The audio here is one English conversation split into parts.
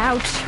Ouch.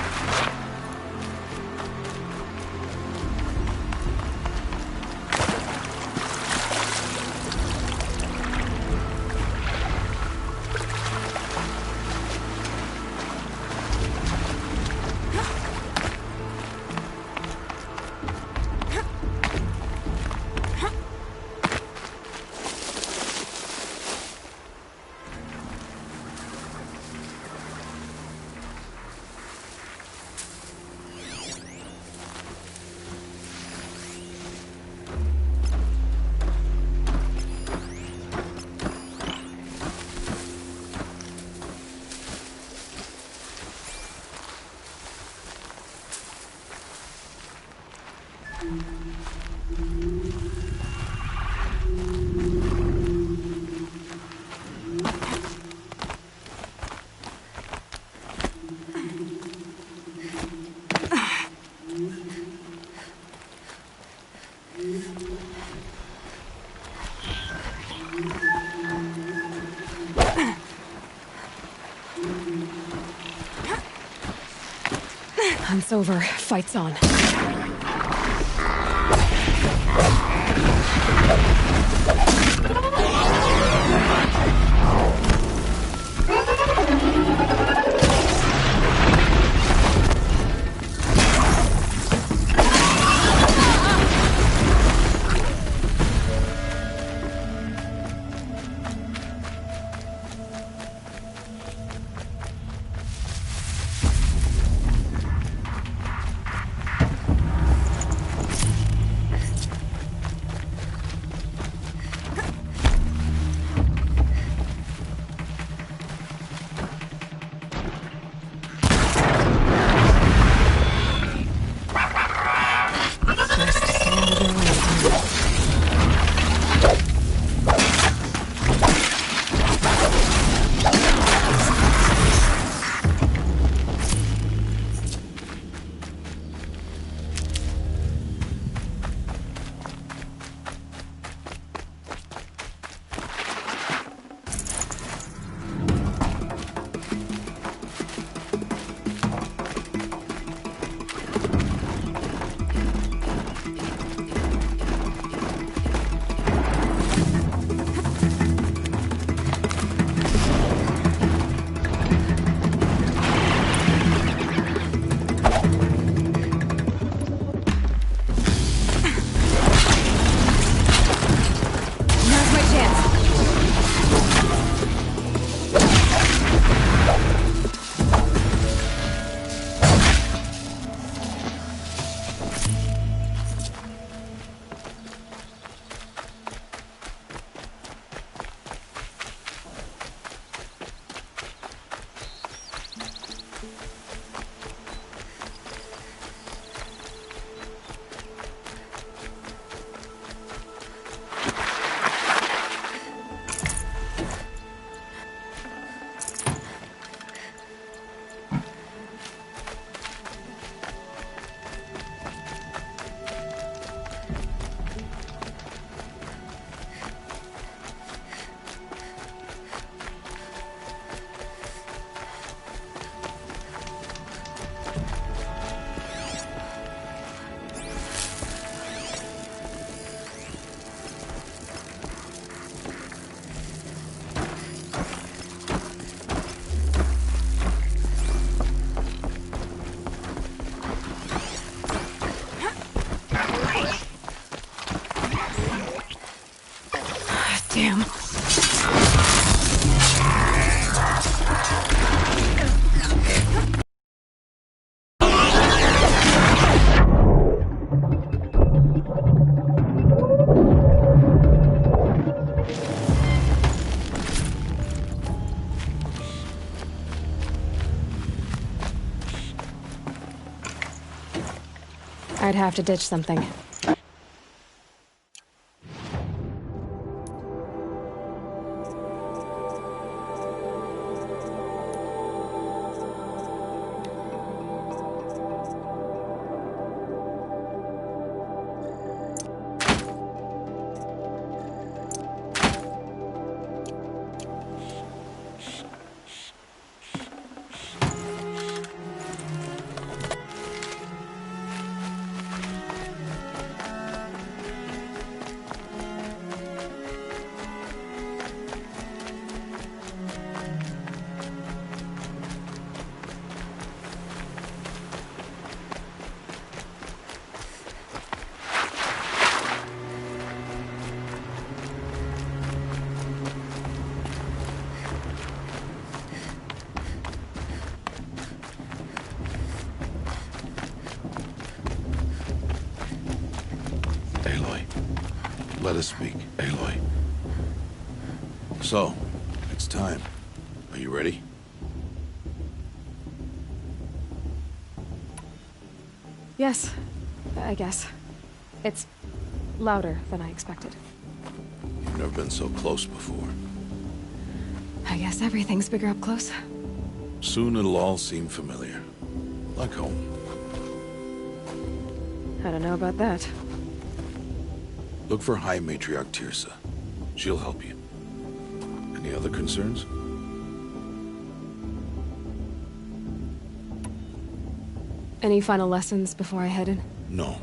Hunt's over. Fight's on. Damn. I'd have to ditch something. us speak, Aloy. So, it's time. Are you ready? Yes, I guess. It's louder than I expected. You've never been so close before. I guess everything's bigger up close. Soon it'll all seem familiar. Like home. I don't know about that. Look for High Matriarch Tirsa. She'll help you. Any other concerns? Any final lessons before I head in? No.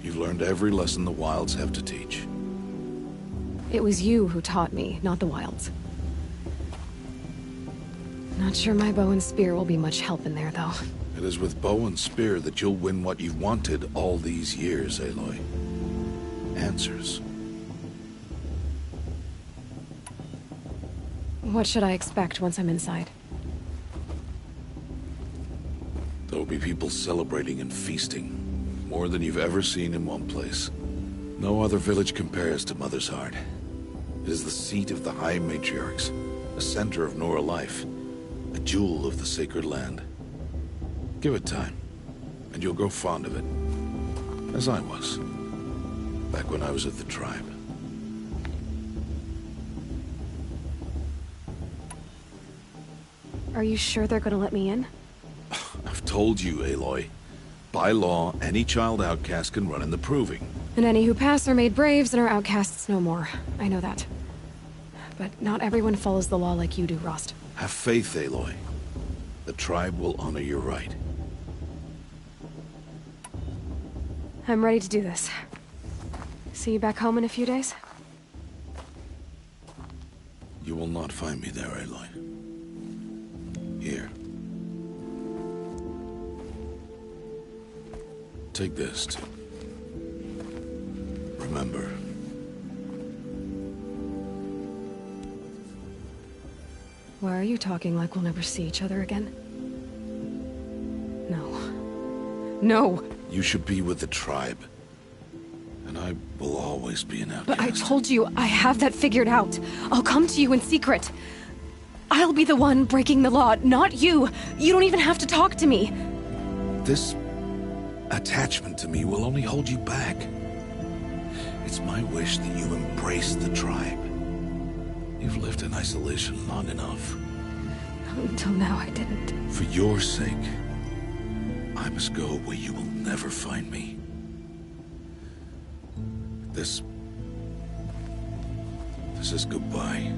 You've learned every lesson the Wilds have to teach. It was you who taught me, not the Wilds. Not sure my bow and spear will be much help in there, though. It is with bow and spear that you'll win what you've wanted all these years, Aloy. Answers. What should I expect once I'm inside? There'll be people celebrating and feasting. More than you've ever seen in one place. No other village compares to Mother's Heart. It is the seat of the High Matriarchs, a center of Nora life, a jewel of the sacred land. Give it time, and you'll grow fond of it. As I was, back when I was at the tribe. Are you sure they're gonna let me in? I've told you, Aloy. By law, any child outcast can run in the Proving. And any who pass are made braves and are outcasts no more. I know that. But not everyone follows the law like you do, Rost. Have faith, Aloy. The tribe will honor your right. I'm ready to do this. See you back home in a few days? You will not find me there, Aloy. Here. Take this, too. Remember. Why are you talking like we'll never see each other again? No. No! You should be with the tribe. And I will always be an outcast. But I told you, I have that figured out. I'll come to you in secret. I'll be the one breaking the law, not you. You don't even have to talk to me. This attachment to me will only hold you back. It's my wish that you embrace the tribe. You've lived in isolation long enough. Until now, I didn't. For your sake, I must go where you will never find me. This is goodbye.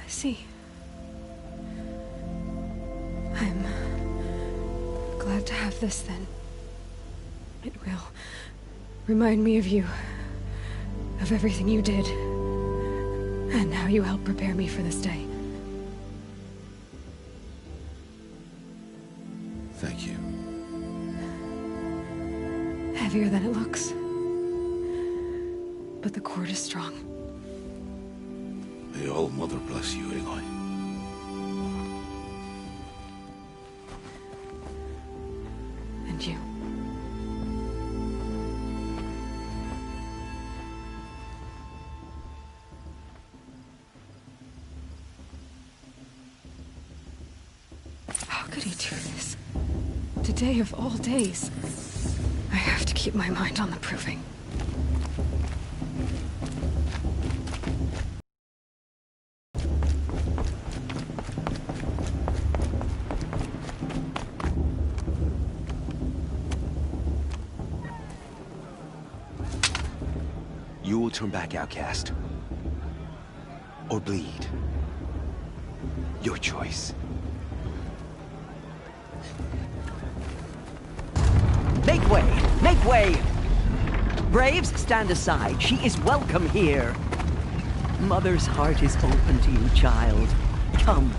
I see. I'm glad to have this then. It will remind me of you, of everything you did, and how you helped prepare me for this day. Thank you. Heavier than it looks. But the cord is strong. May All Mother bless you, Aloy. And you. How could he do this? Today of all days. I have to keep my mind on the Proving. You will turn back, outcast. Or bleed. Your choice. Make way! Make way! Braves, stand aside. She is welcome here. Mother's heart is open to you, child. Come.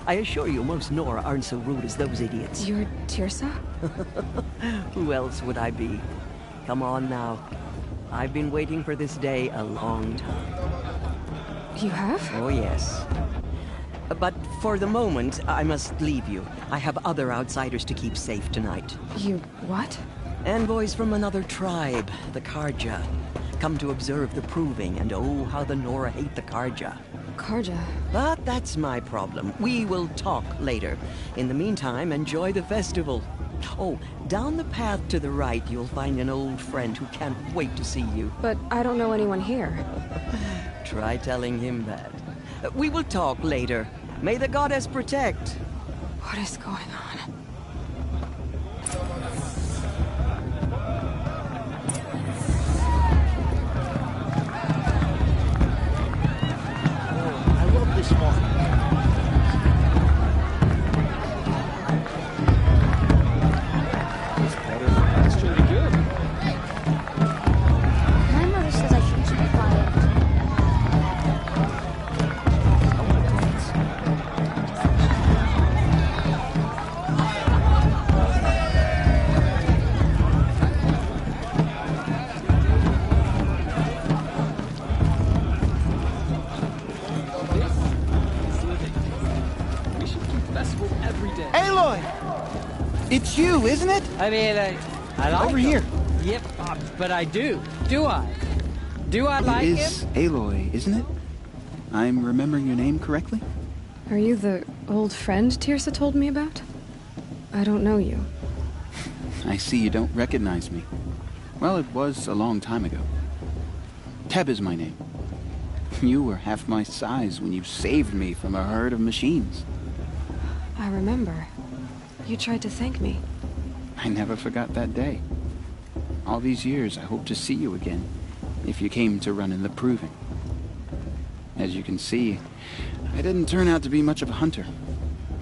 I assure you, most Nora aren't so rude as those idiots. You're Tirsa? Who else would I be? Come on now. I've been waiting for this day a long time. You have? Oh, yes. But for the moment, I must leave you. I have other outsiders to keep safe tonight. You what? Envoys from another tribe, the Karja. Come to observe the proving, and oh, how the Nora hate the Karja. Karja. But that's my problem. We will talk later. In the meantime, enjoy the festival. Oh, down the path to the right, you'll find an old friend who can't wait to see you. But I don't know anyone here. Try telling him that. We will talk later. May the goddess protect. What is going on? I love this one. That's really good. My mother says I should keep quiet. I want to dance. We should keep festival every day. Aloy! It's you, isn't it? I mean, I like Over him. here. Yep, but I do. Do I? Do I like It him? is Aloy, isn't it? I'm remembering your name correctly? Are you the old friend Tirsa told me about? I don't know you. I see you don't recognize me. Well, it was a long time ago. Teb is my name. You were half my size when you saved me from a herd of machines. I remember. You tried to thank me. I never forgot that day. All these years, I hope to see you again, if you came to run in the proving. As you can see, I didn't turn out to be much of a hunter.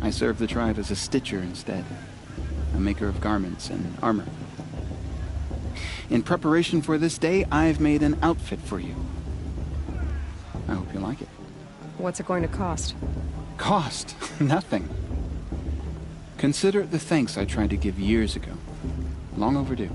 I served the tribe as a stitcher instead, a maker of garments and armor. In preparation for this day, I've made an outfit for you. I hope you like it. What's it going to cost? Cost? Nothing. Consider it the thanks I tried to give years ago. Long overdue.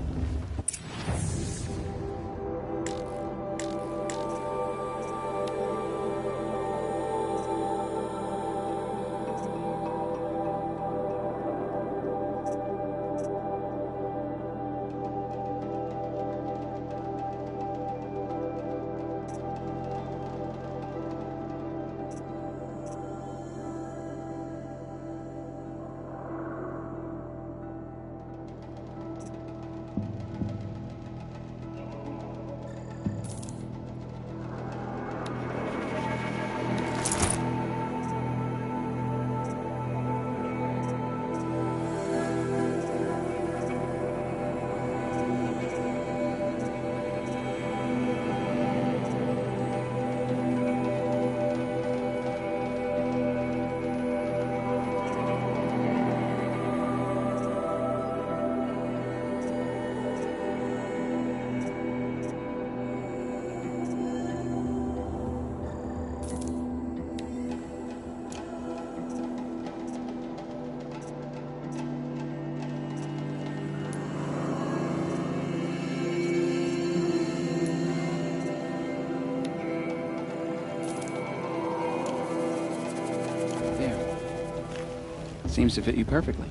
Seems to fit you perfectly.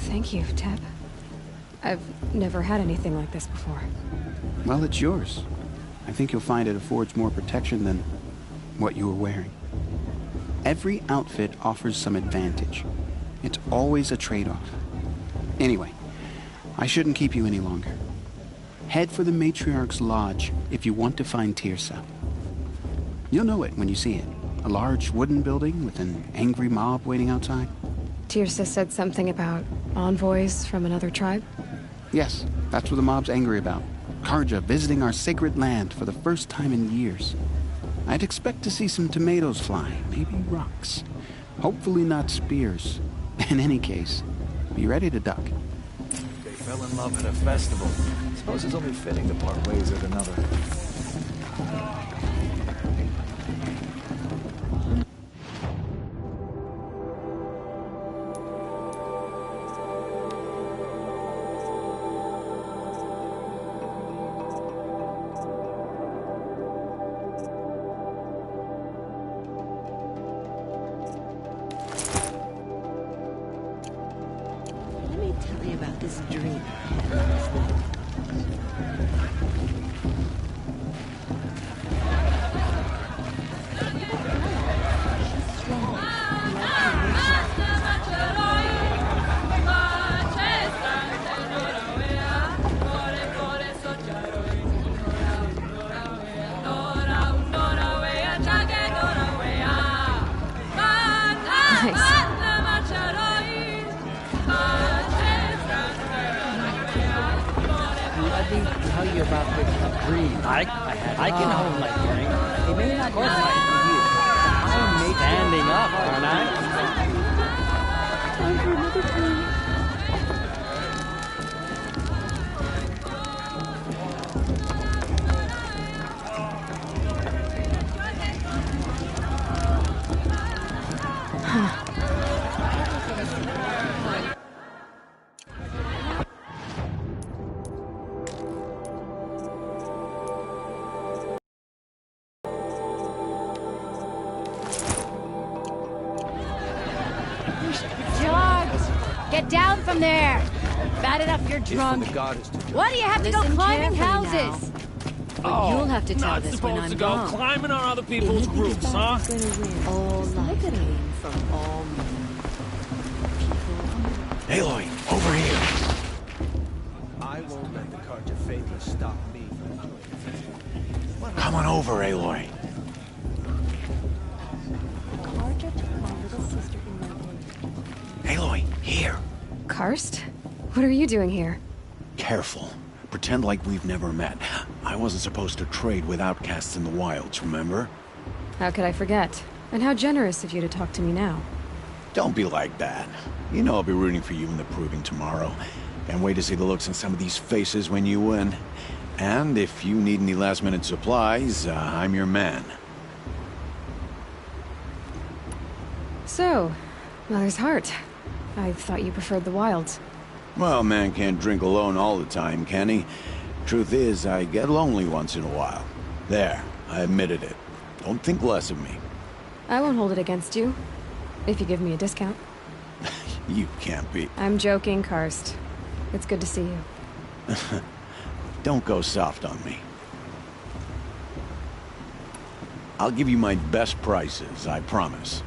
Thank you, Teb. I've never had anything like this before. Well, it's yours. I think you'll find it affords more protection than what you were wearing. Every outfit offers some advantage. It's always a trade-off. Anyway, I shouldn't keep you any longer. Head for the Matriarch's Lodge if you want to find Tirsa. You'll know it when you see it. A large wooden building with an angry mob waiting outside. Tirsa said something about envoys from another tribe? Yes, that's what the mob's angry about. Karja visiting our sacred land for the first time in years. I'd expect to see some tomatoes fly, maybe rocks. Hopefully not spears. In any case, be ready to duck. They fell in love at a festival. Suppose it's only fitting to part ways at another. his dream. Let me tell you about this dream. I can hold my drink. It may not be like you. I'm standing up, aren't I? Time for another dream. Get down from there! Bad enough you're drunk. Why do you have to go climbing houses? But you'll have to tell this when I'm gone. Not supposed to go climbing on other people's roofs, huh? All life came from all men. Aloy, over here. I won't let the Carja Faithless stop me from enjoying it. Come on over, Aloy. Carja took my little sister in my way. Aloy, here. Karst? What are you doing here? Careful. Pretend like we've never met. I wasn't supposed to trade with outcasts in the wilds, remember? How could I forget? And how generous of you to talk to me now. Don't be like that. You know I'll be rooting for you in the proving tomorrow. Can't wait to see the looks on some of these faces when you win. And if you need any last-minute supplies, I'm your man. So, Mother's Heart. I thought you preferred the wilds. Well, man can't drink alone all the time, can he? Truth is, I get lonely once in a while. There, I admitted it. Don't think less of me. I won't hold it against you. If you give me a discount. You can't be. I'm joking, Karst. It's good to see you. Don't go soft on me. I'll give you my best prices, I promise.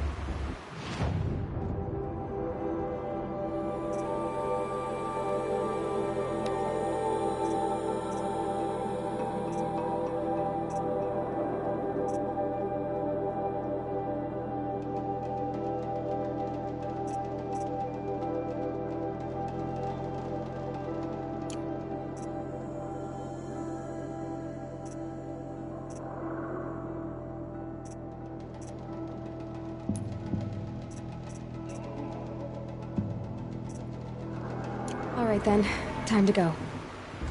All right then, time to go.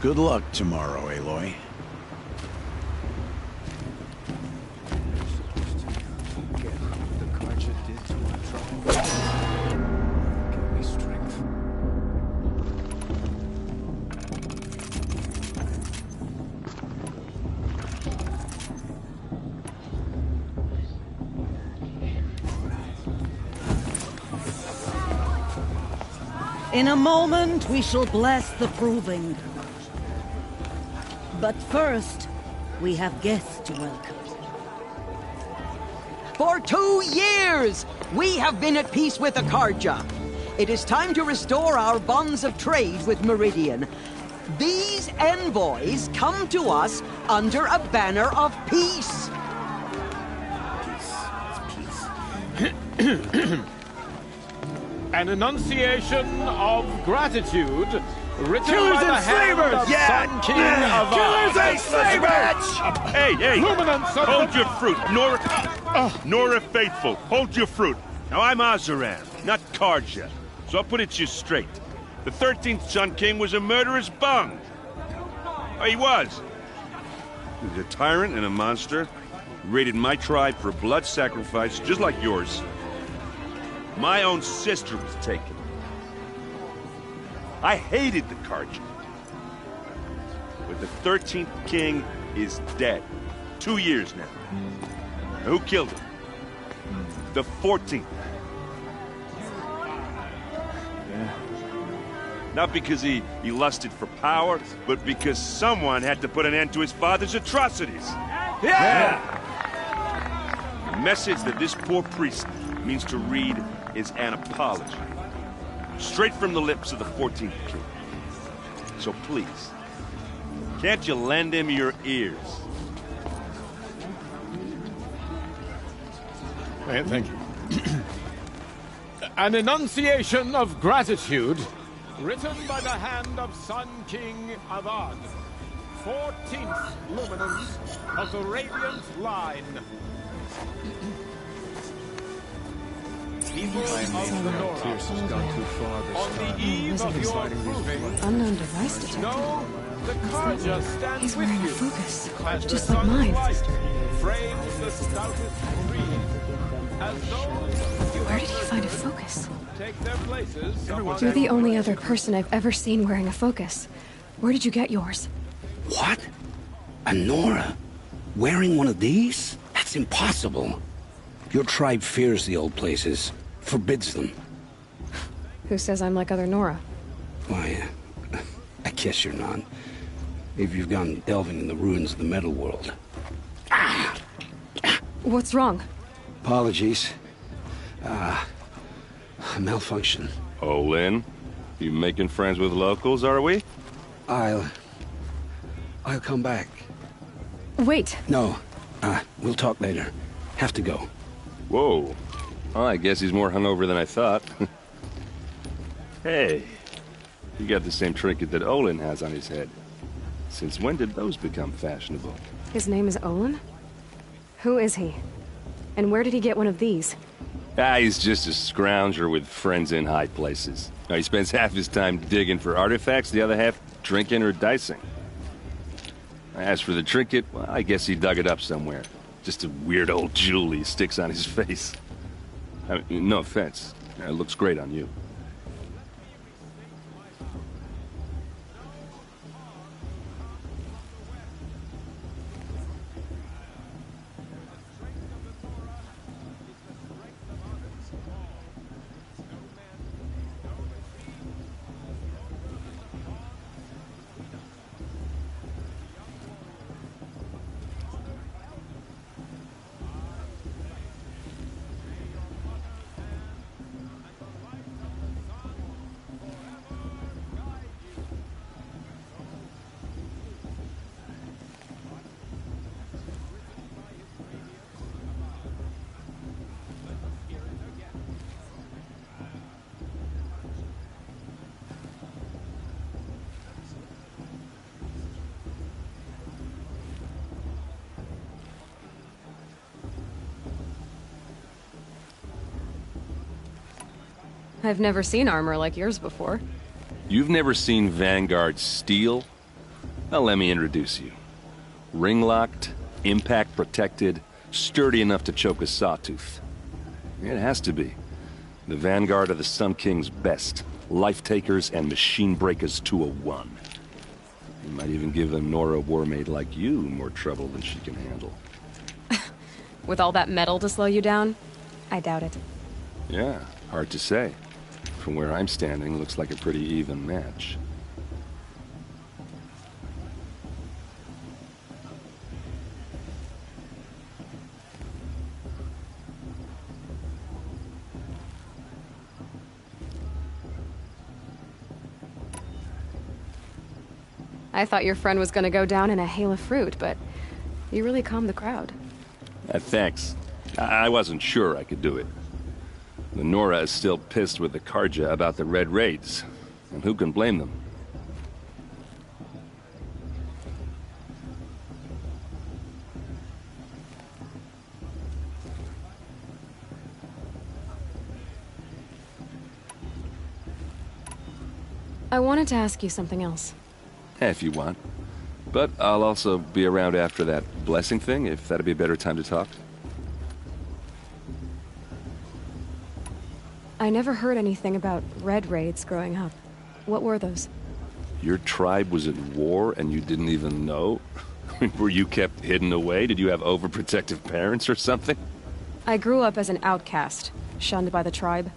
Good luck tomorrow, Aloy. The Carja did to our tribe. Give me strength. In a moment, we shall bless the proving. But first, we have guests to welcome. For 2 years, we have been at peace with the Carja. It is time to restore our bonds of trade with Meridian. These envoys come to us under a banner of peace. An enunciation of gratitude written Killers by the and hand slavers! of Sun King of Killers and slavers! Hey, Luminance of hold the... your fruit. Nora Faithful, hold your fruit. Now, I'm Azaran, not Carja, so I'll put it to you straight. The 13th Sun King was a murderous bung. Oh, he was. He was a tyrant and a monster. He raided my tribe for a blood sacrifice, just like yours. My own sister was taken. I hated the Carja. But the 13th king is dead. 2 years now. Now, who killed him? The 14th. Not because he lusted for power, but because someone had to put an end to his father's atrocities. Yeah! The message that this poor priest means to read is an apology. Straight from the lips of the 14th king. So please, can't you lend him your ears? Thank you. An enunciation of gratitude, written by the hand of Sun King Avad, 14th luminance of the Radiant Line. People of the Nora, on the eve of your proving, Unknown device detected. know the Karja stands He's with wearing a you. focus, As just the like sun's mine. light frames the stoutest trees, as those you Where did he have find a nurtured focus? take their places among You're the only other person I've ever seen wearing a focus. Where did you get yours? What? A Nora? Wearing one of these? That's impossible. Your tribe fears the old places, forbids them. Who says I'm like other Nora? Why, I guess you're not. If you've gone delving in the ruins of the metal world. What's wrong? Apologies. A malfunction. Oh, Lynn, you making friends with locals, are we? I'll come back. Wait. No, we'll talk later. Have to go. Whoa. Well, I guess he's more hungover than I thought. Hey, you got the same trinket that Olin has on his head. Since when did those become fashionable? His name is Olin? Who is he? And where did he get one of these? He's just a scrounger with friends in high places. He spends half his time digging for artifacts, the other half drinking or dicing. As for the trinket, well, I guess he dug it up somewhere. Just a weird old jewel he sticks on his face. I mean, no offense. It looks great on you. I've never seen armor like yours before. You've never seen Vanguard steel? Well, let me introduce you. Ring-locked, impact-protected, sturdy enough to choke a sawtooth. It has to be. The Vanguard of the Sun King's best. Life-takers and machine-breakers 201. You might even give a Nora warmaid like you more trouble than she can handle. With all that metal to slow you down? I doubt it. Yeah, hard to say. From where I'm standing, looks like a pretty even match. I thought your friend was gonna go down in a hail of fruit, but you really calmed the crowd. Thanks. I wasn't sure I could do it. The Nora is still pissed with the Karja about the Red Raids, and who can blame them? I wanted to ask you something else. If you want. But I'll also be around after that blessing thing, if that'd be a better time to talk. I never heard anything about Red Raids growing up. What were those? Your tribe was at war and you didn't even know? Were you kept hidden away? Did you have overprotective parents or something? I grew up as an outcast, shunned by the tribe.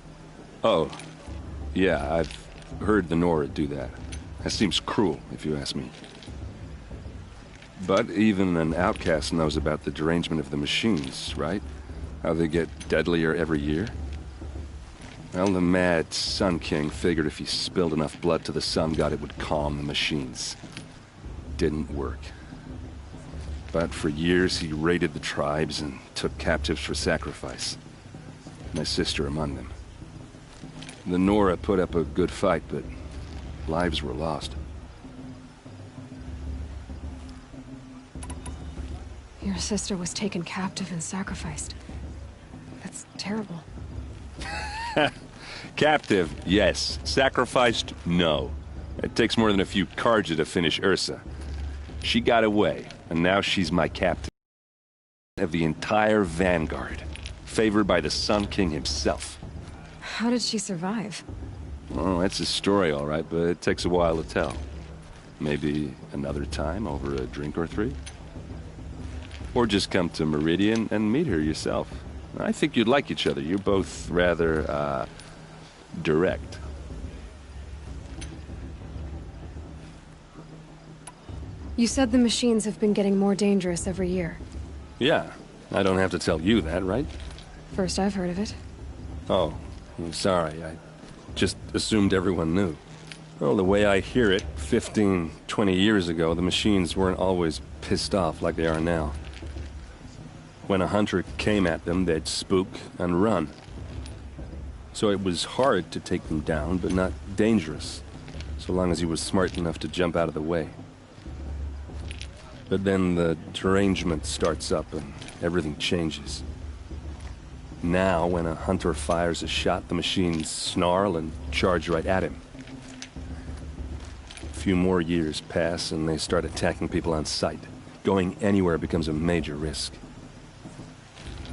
Oh. Yeah, heard the Nora do that. That seems cruel, if you ask me. But even an outcast knows about the derangement of the machines, right? How they get deadlier every year. Well, the mad Sun King figured if he spilled enough blood to the Sun God, it would calm the machines. Didn't work. But for years, he raided the tribes and took captives for sacrifice. My sister among them. The Nora put up a good fight, but lives were lost. Your sister was taken captive and sacrificed. That's terrible. Captive, yes. Sacrificed, no. It takes more than a few Carja to finish Ursa. She got away, and now she's my captain of the entire Vanguard, favored by the Sun King himself. How did she survive? Oh, that's a story, all right, but it takes a while to tell. Maybe another time over a drink or three? Or just come to Meridian and meet her yourself. I think you'd like each other. You're both rather, direct. You said the machines have been getting more dangerous every year. Yeah, I don't have to tell you that, right? First I've heard of it. Oh, I'm sorry. I just assumed everyone knew. Well, the way I hear it, 15, 20 years ago, the machines weren't always pissed off like they are now. When a hunter came at them, they'd spook and run. So it was hard to take them down, but not dangerous, so long as he was smart enough to jump out of the way. But then the derangement starts up and everything changes. Now, when a hunter fires a shot, the machines snarl and charge right at him. A few more years pass and they start attacking people on sight. Going anywhere becomes a major risk.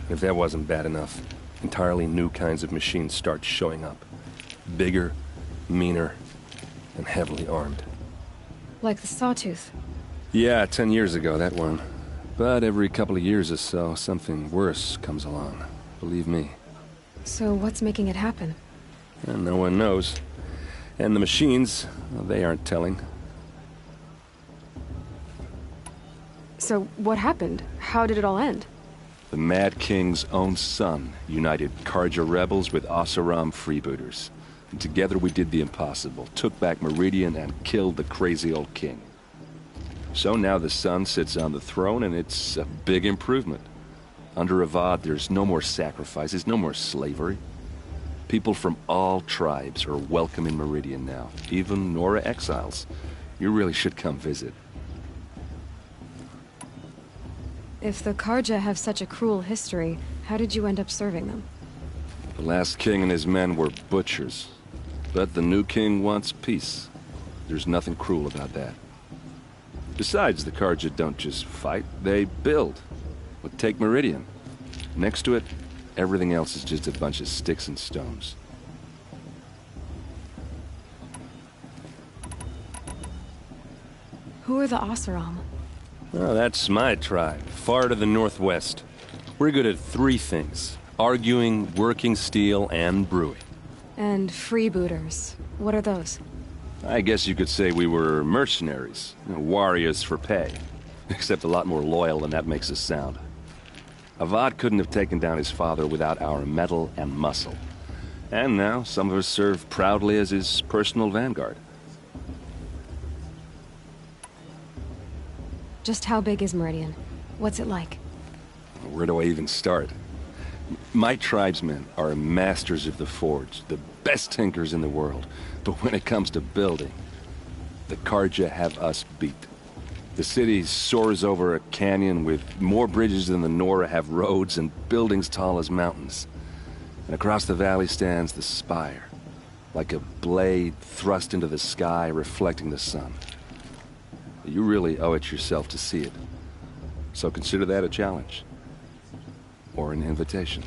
If that wasn't bad enough, entirely new kinds of machines start showing up. Bigger, meaner, and heavily armed. Like the Sawtooth. Yeah, 10 years ago, that one. But every couple of years or so, something worse comes along. Believe me. So what's making it happen? And no one knows. And the machines, well, they aren't telling. So what happened? How did it all end? The Mad King's own son united Carja rebels with Oseram freebooters. And together we did the impossible, took back Meridian and killed the crazy old king. So now the son sits on the throne and it's a big improvement. Under Avad, there's no more sacrifices, no more slavery. People from all tribes are welcome in Meridian now, even Nora exiles. You really should come visit. If the Carja have such a cruel history, how did you end up serving them? The last king and his men were butchers. But the new king wants peace. There's nothing cruel about that. Besides, the Carja don't just fight, they build. But take Meridian. Next to it, everything else is just a bunch of sticks and stones. Who are the Oseram? Oh, that's my tribe, far to the northwest. We're good at three things: arguing, working steel, and brewing. And freebooters. What are those? I guess you could say we were mercenaries, warriors for pay. Except a lot more loyal than that makes us sound. Avad couldn't have taken down his father without our metal and muscle. And now, some of us serve proudly as his personal vanguard. Just how big is Meridian? What's it like? Where do I even start? My tribesmen are masters of the forge, the best tinkers in the world. But when it comes to building, the Carja have us beat. The city soars over a canyon with more bridges than the Nora have roads and buildings tall as mountains. And across the valley stands the spire, like a blade thrust into the sky reflecting the sun. You really owe it yourself to see it. So consider that a challenge. Or an invitation.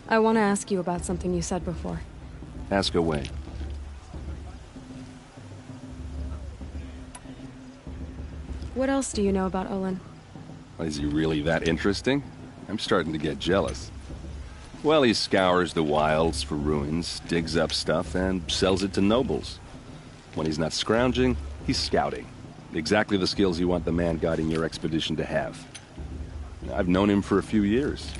I want to ask you about something you said before. Ask away. What else do you know about Olin? Is he really that interesting? I'm starting to get jealous. Well, he scours the wilds for ruins, digs up stuff, and sells it to nobles. When he's not scrounging, he's scouting. Exactly the skills you want the man guiding your expedition to have. I've known him for a few years.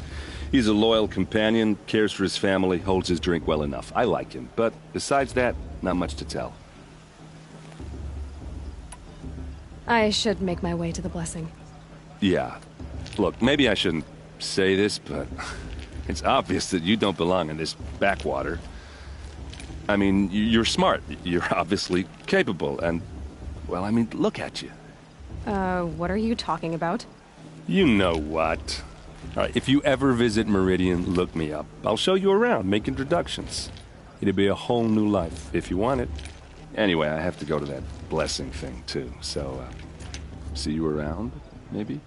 He's a loyal companion, cares for his family, holds his drink well enough. I like him, but besides that, not much to tell. I should make my way to the blessing. Yeah. Look, maybe I shouldn't say this, but it's obvious that you don't belong in this backwater. I mean, you're smart. You're obviously capable, and, well, I mean, look at you. What are you talking about? You know what. All right, if you ever visit Meridian, look me up. I'll show you around, make introductions. It'll be a whole new life, if you want it. Anyway, I have to go to that blessing thing, too, so, see you around, maybe?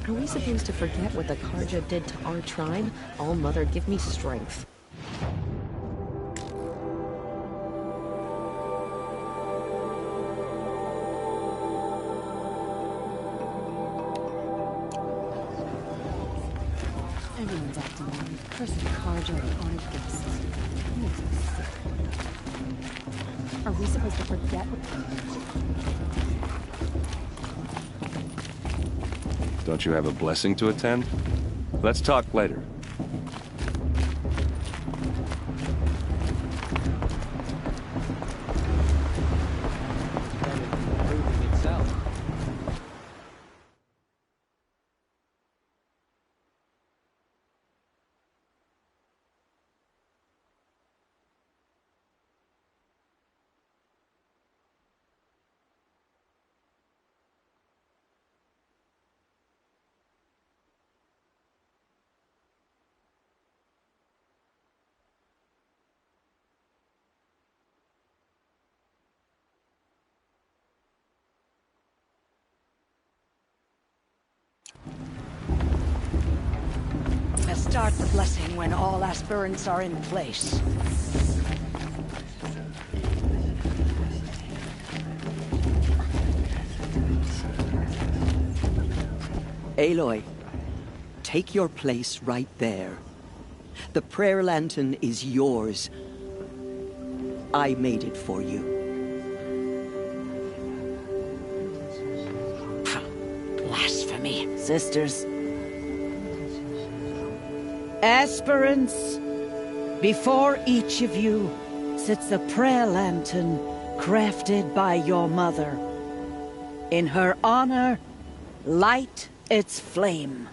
Are we supposed to forget what the Karja did to our tribe? All Mother, give me strength. Everyone's acting like cursed Karja are honored guests. Makes me sick. Are we supposed to forget what... Don't you have a blessing to attend? Let's talk later. Start the blessing when all aspirants are in place. Aloy, take your place right there. The prayer lantern is yours. I made it for you. Blasphemy, sisters. Aspirants, before each of you sits a prayer lantern crafted by your mother. In her honor, light its flame.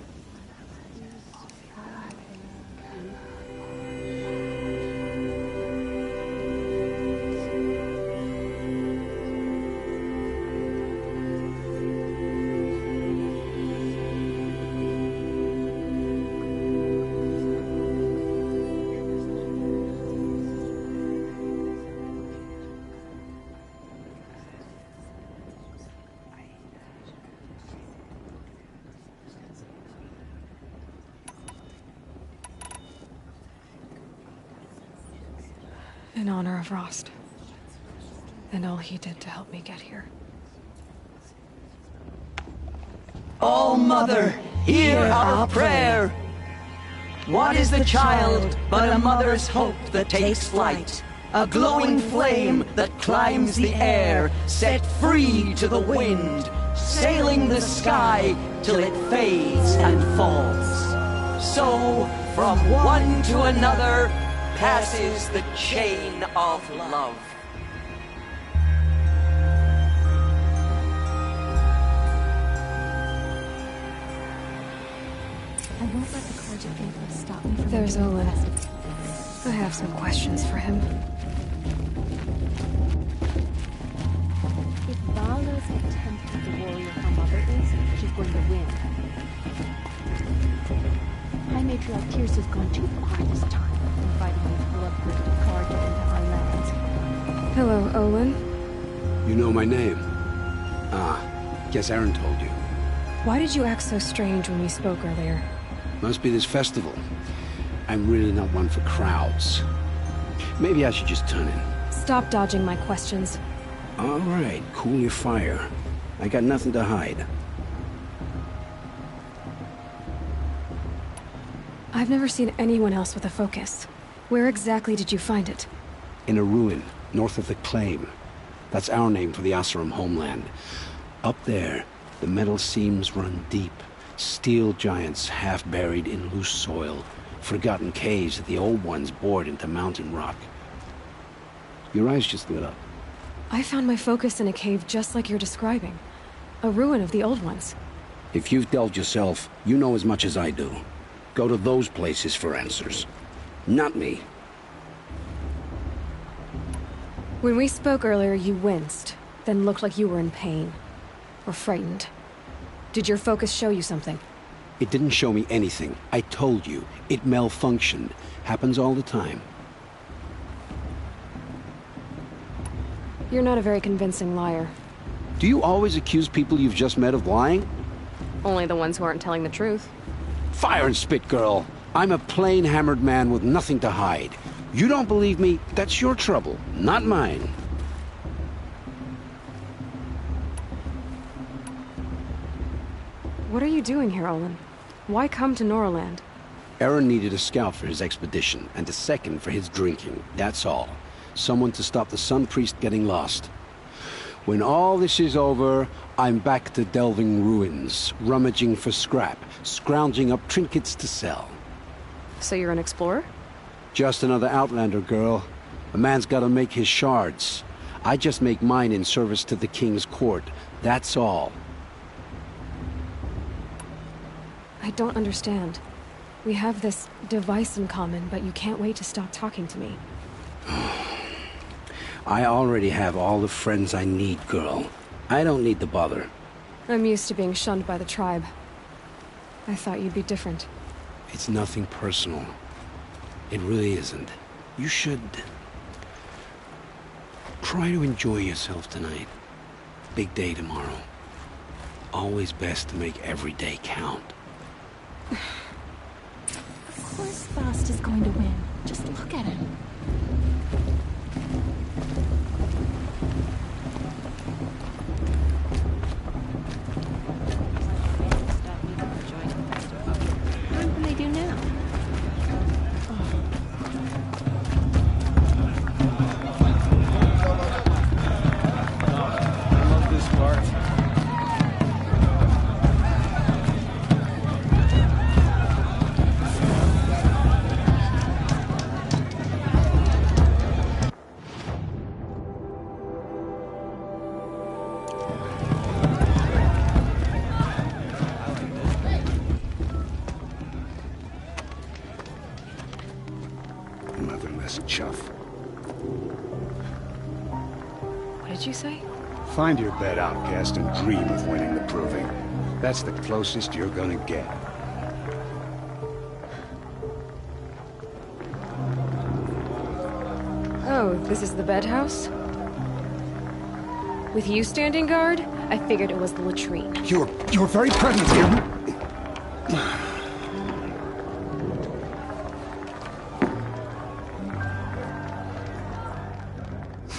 In honor of Rost. And all he did to help me get here. All Mother, hear our prayer! What is the child but a mother's hope that takes flight? A glowing flame that climbs the air, set free to the wind, sailing the sky till it fades and falls. So, from one to another, passes the chain of love. I won't let the Karja people stop me from... There's Olin. I have some questions for him. If Vala's attempt at the warrior her mother is, she's going to win. High Matriarch Tears has gone too far this time, inviting these bloodthirsty Karja into our lands. Hello, Olin. You know my name? Ah, guess Aaron told you. Why did you act so strange when we spoke earlier? Must be this festival. I'm really not one for crowds. Maybe I should just turn in. Stop dodging my questions. All right, cool your fire. I got nothing to hide. I've never seen anyone else with a focus. Where exactly did you find it? In a ruin, north of the Claim. That's our name for the Oseram homeland. Up there, the metal seams run deep. Steel giants half buried in loose soil. Forgotten caves that the old ones bored into mountain rock. Your eyes just lit up. I found my focus in a cave just like you're describing. A ruin of the old ones. If you've delved yourself, you know as much as I do. Go to those places for answers. Not me. When we spoke earlier, you winced, then looked like you were in pain. Or frightened. Did your focus show you something? It didn't show me anything. I told you. It malfunctioned. Happens all the time. You're not a very convincing liar. Do you always accuse people you've just met of lying? Only the ones who aren't telling the truth. Fire and spit, girl. I'm a plain hammered man with nothing to hide. You don't believe me, that's your trouble, not mine. What are you doing here, Olin? Why come to Noraland? Aaron needed a scout for his expedition, and a second for his drinking, that's all. Someone to stop the Sun Priest getting lost. When all this is over, I'm back to delving ruins, rummaging for scrap, scrounging up trinkets to sell. So you're an explorer? Just another Outlander, girl. A man's gotta make his shards. I just make mine in service to the King's court, that's all. I don't understand. We have this device in common, but you can't wait to stop talking to me. I already have all the friends I need, girl. I don't need the bother. I'm used to being shunned by the tribe. I thought you'd be different. It's nothing personal. It really isn't. You should... try to enjoy yourself tonight. Big day tomorrow. Always best to make every day count. Of course Faust is going to win. Just look at him. What can they do now? I love this part. Motherless chuff. What did you say? Find your bed, outcast, and dream of winning the proving. That's the closest you're gonna get. Oh, this is the bed house? With you standing guard, I figured it was the latrine. Your very presence here...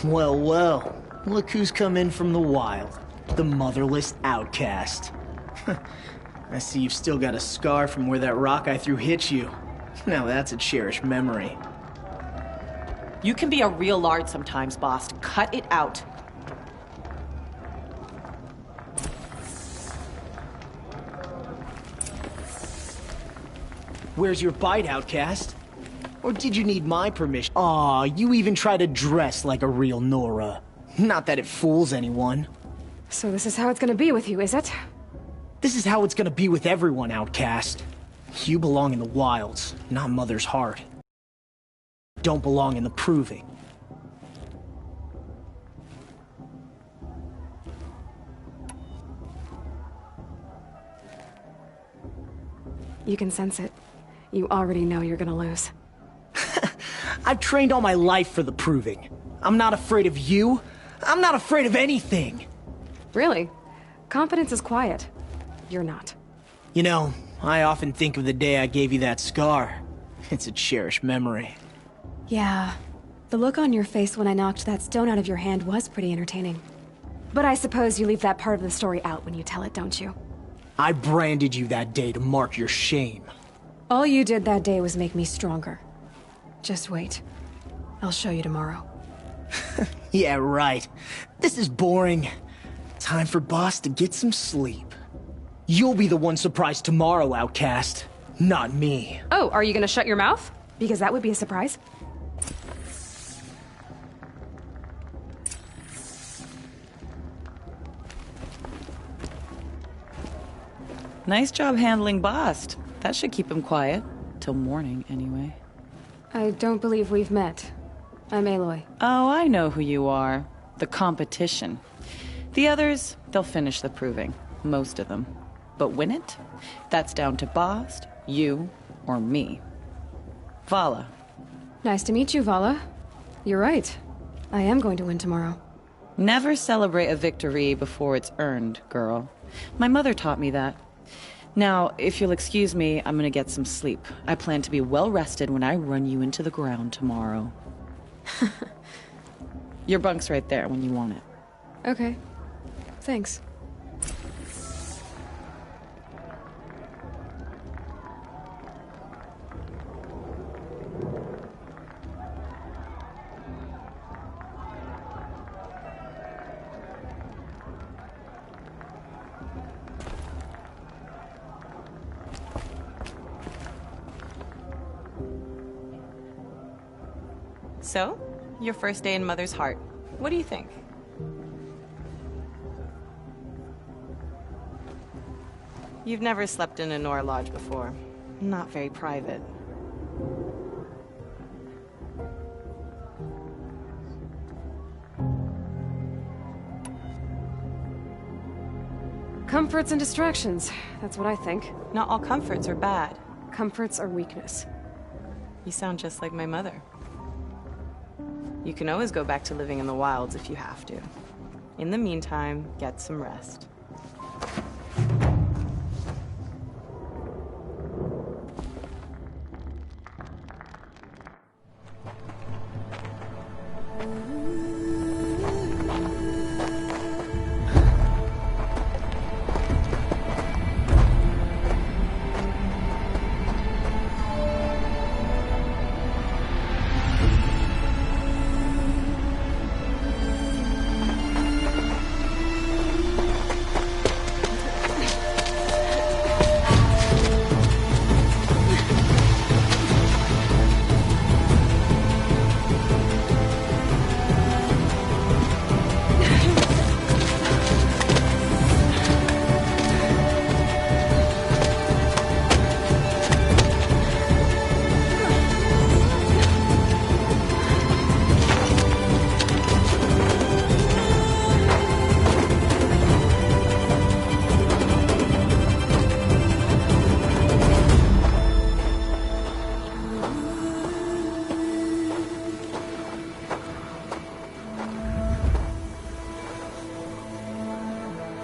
Well, well. Look who's come in from the wild. The motherless outcast. I see you've still got a scar from where that rock I threw hit you. Now that's a cherished memory. You can be a real lard sometimes, boss. Cut it out. Where's your bite, outcast? Or did you need my permission? Aw, you even try to dress like a real Nora. Not that it fools anyone. So this is how it's gonna be with you, is it? This is how it's gonna be with everyone, outcast. You belong in the wilds, not Mother's heart. Don't belong in the proving. You can sense it. You already know you're gonna lose. I've trained all my life for the proving. I'm not afraid of you. I'm not afraid of anything. Really? Confidence is quiet. You're not. You know, I often think of the day I gave you that scar. It's a cherished memory. Yeah. The look on your face when I knocked that stone out of your hand was pretty entertaining. But I suppose you leave that part of the story out when you tell it, don't you? I branded you that day to mark your shame. All you did that day was make me stronger. Just wait. I'll show you tomorrow. Yeah, right. This is boring. Time for Boss to get some sleep. You'll be the one surprised tomorrow, Outcast. Not me. Oh, are you gonna shut your mouth? Because that would be a surprise. Nice job handling Bast. That should keep him quiet. Till morning, anyway. I don't believe we've met. I'm Aloy. Oh, I know who you are. The competition. The others, they'll finish the proving. Most of them. But win it? That's down to Bast, you, or me. Vala. Nice to meet you, Vala. You're right. I am going to win tomorrow. Never celebrate a victory before it's earned, girl. My mother taught me that. Now, if you'll excuse me, I'm gonna get some sleep. I plan to be well rested when I run you into the ground tomorrow. Your bunk's right there when you want it. Okay. Thanks. So, your first day in Mother's Heart. What do you think? You've never slept in a Nora Lodge before. Not very private. Comforts and distractions. That's what I think. Not all comforts are bad. Comforts are weakness. You sound just like my mother. You can always go back to living in the wilds if you have to. In the meantime, get some rest.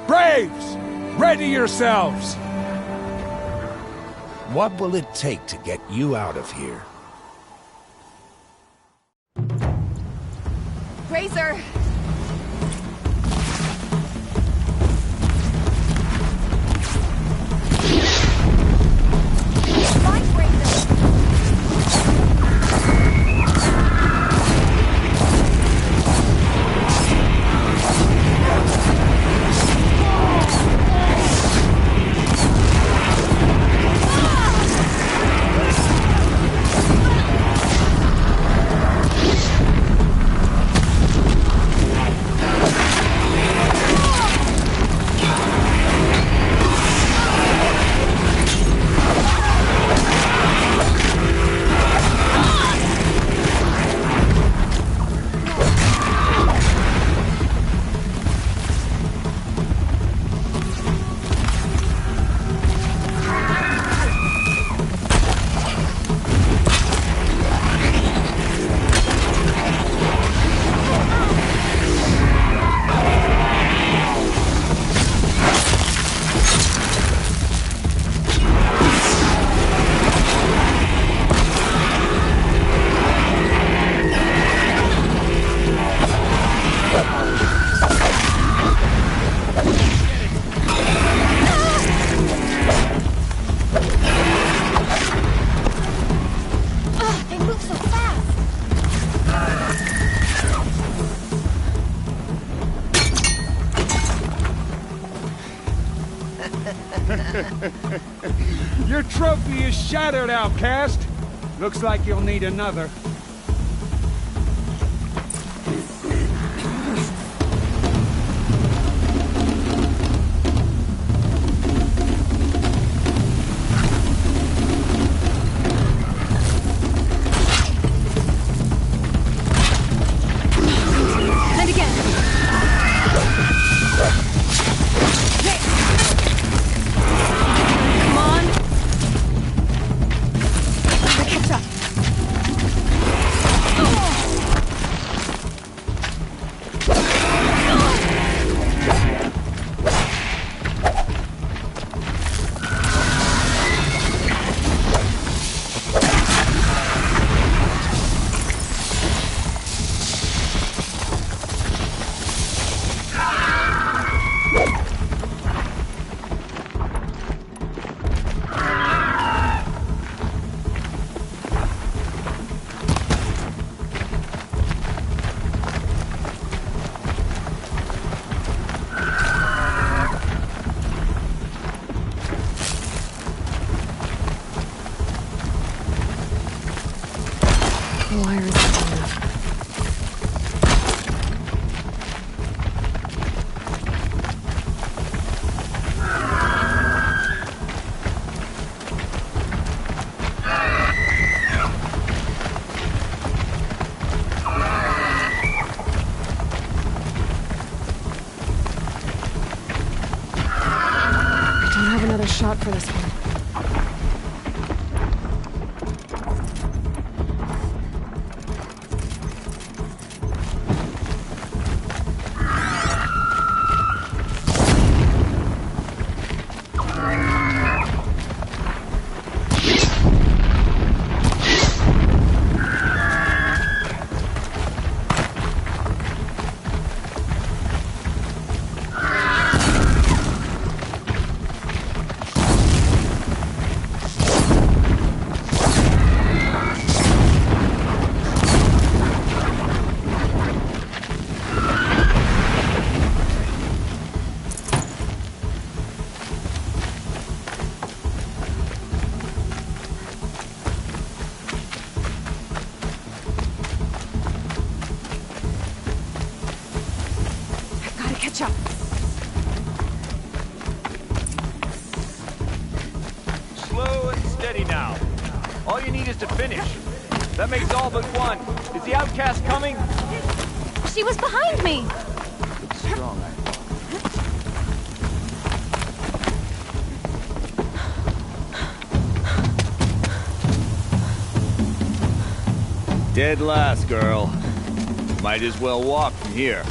Braves! Ready yourselves! What will it take to get you out of here? Razor! Your trophy is shattered, outcast. Looks like you'll need another. Shot for this one. Slow and steady now. All you need is to finish. That makes all but one. Is the outcast coming? She was behind me. Looks strong, I thought. Dead last, girl. Might as well walk from here.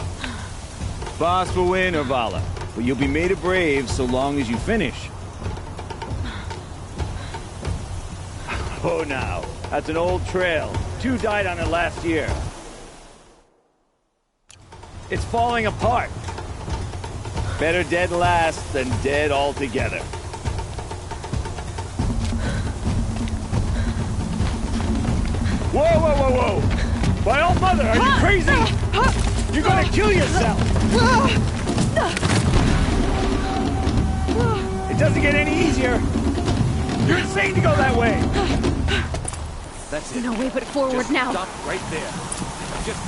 Boss will win, Orvala, but you'll be made a brave so long as you finish. Oh, now, that's an old trail. 2 died on it last year. It's falling apart. Better dead last than dead altogether. Whoa, whoa, whoa, whoa! My old mother, are you crazy? You're gonna kill yourself! It doesn't get any easier! You're insane to go that way! That's it. No way but forward Just now. Stop right there. Just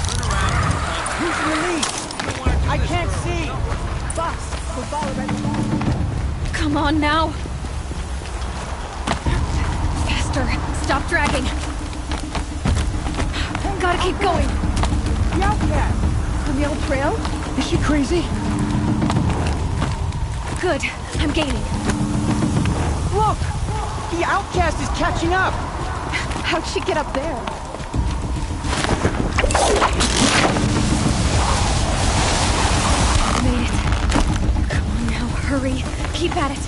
turn around. Who's in the lead? I can't see! Boss, we'll follow right. Come on now. Faster. Stop dragging. Gotta keep going. The outcast! On the old trail? Is she crazy? Good. I'm gaining. Look! The outcast is catching up! How'd she get up there? Made it. Come on now, hurry. Keep at it.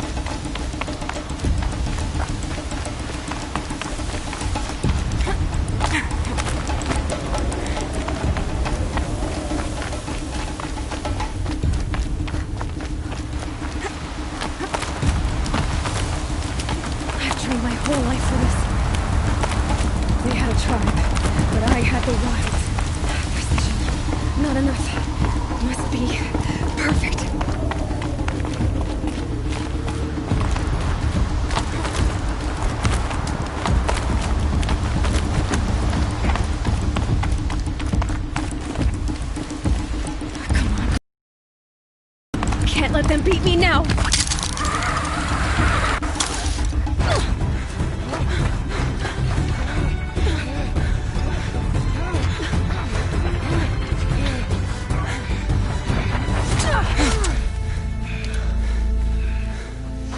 can't let them beat me now!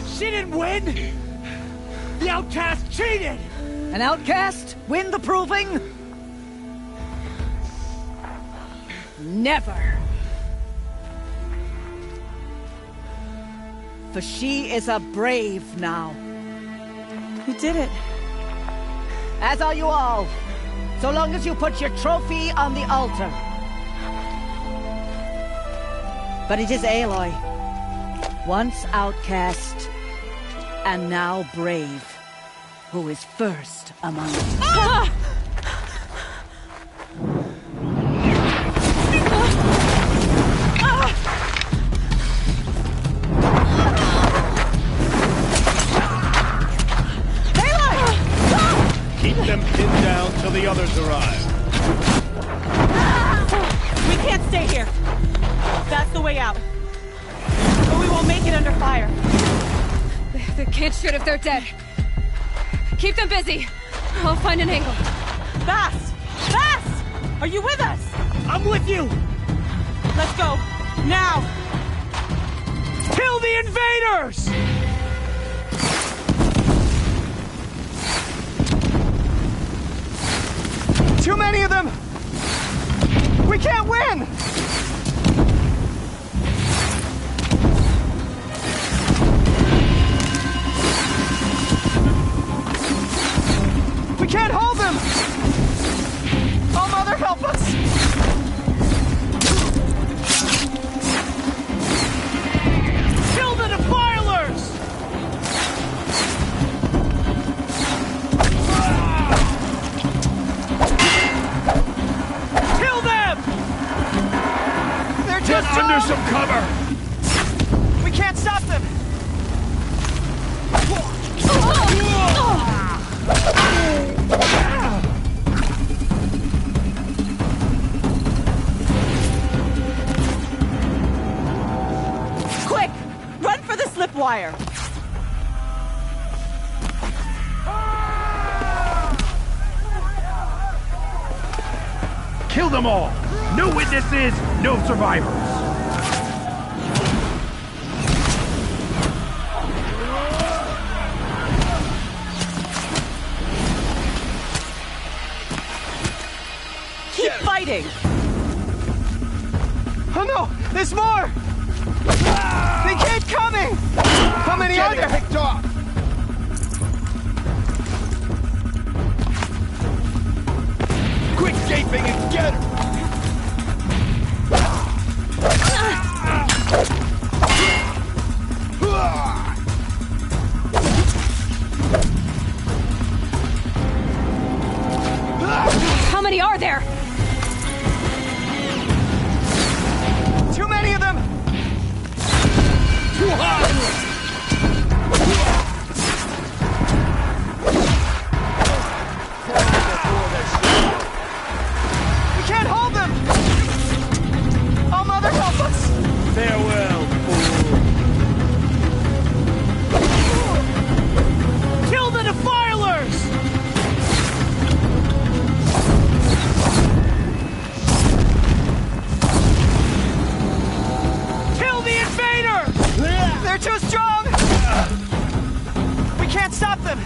She didn't win! The outcast cheated! An outcast win the proving? Never. For she is a brave now. Who did it? As are you all. So long as you put your trophy on the altar. But it is Aloy. Once outcast, and now brave, who is first among us. Ah! Keep them pinned down till the others arrive. We can't stay here. That's the way out. But we won't make it under fire. They can't shoot if they're dead. Keep them busy. I'll find an angle. Bass! Bass! Are you with us? I'm with you! Let's go. Now! Kill the invaders! Too many of them! We can't win! We can't hold them! Oh, Mother, help us! Kill the defilers! Kill them! They're just under some cover! We can't stop them! Quick! Run for the slipwire! Kill them all! No witnesses, no survivors! Keep fighting! Oh no! There's more! They keep coming! How many are there? Picked off! Quit gaping and get her! How many are there? Too many of them! Too high! We can't hold them! Oh, Mother, help us! Farewell, fool! Kill the defilers! Kill the invaders! They're too strong! We can't stop them!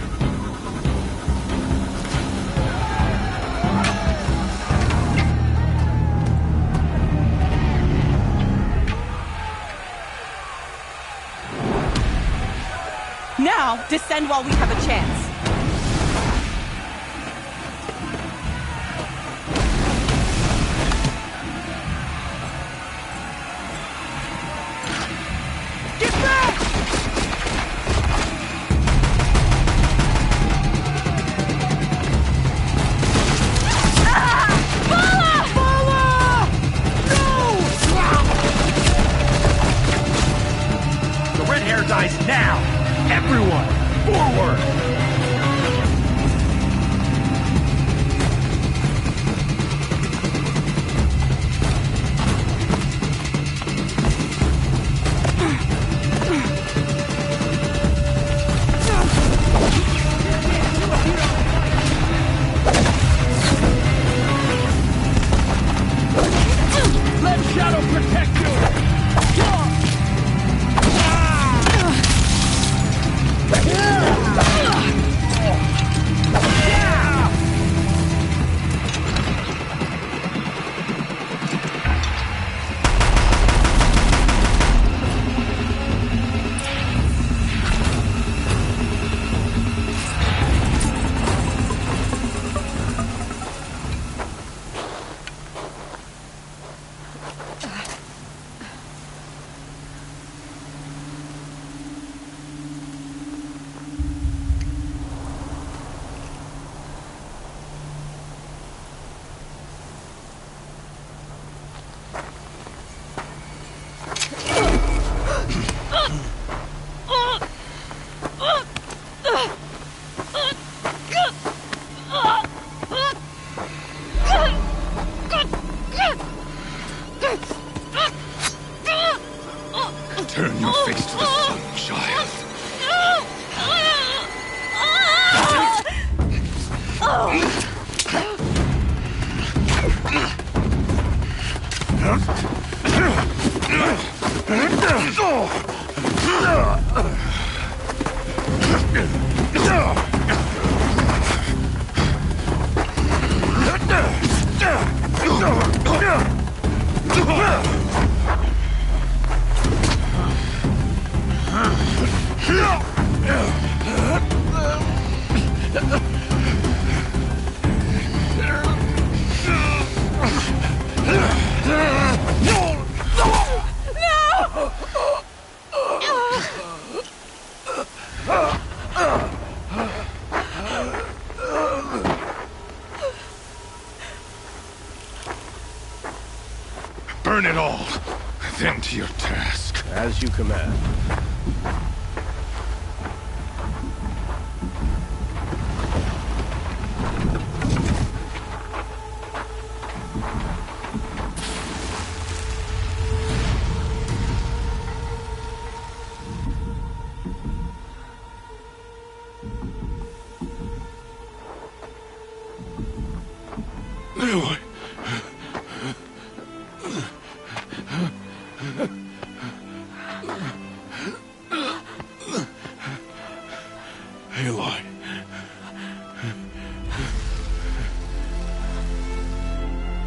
Now, descend while we have a chance. Get back! The red hair dies now! Everyone, forward! Turn your face to the sun, child. Burn it all, then to your task. As you command. Aloy. Aloy.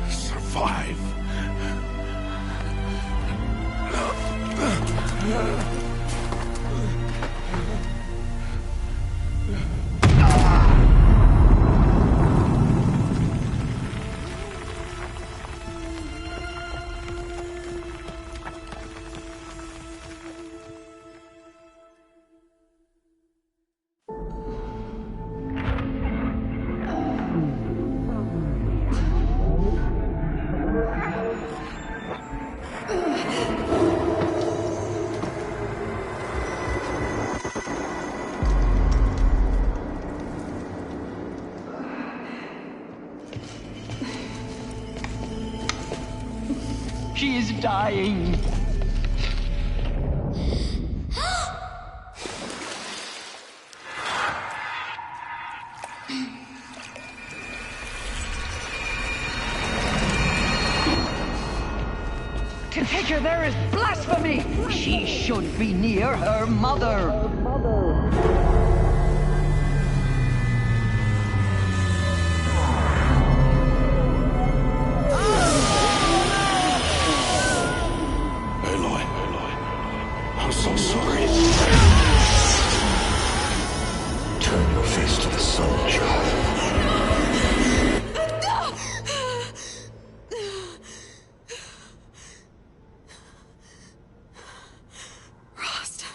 Survive. She is dying. To take her there is blasphemy. She should be near her mother. I'm so sorry. Turn your face to the sun, child. Rost.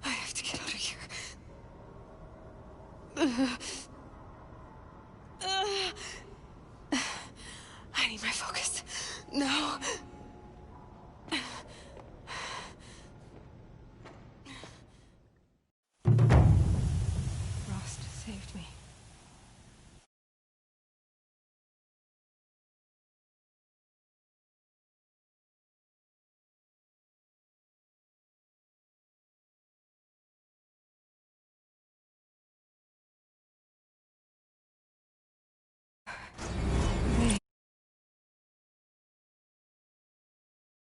I have to get out of here.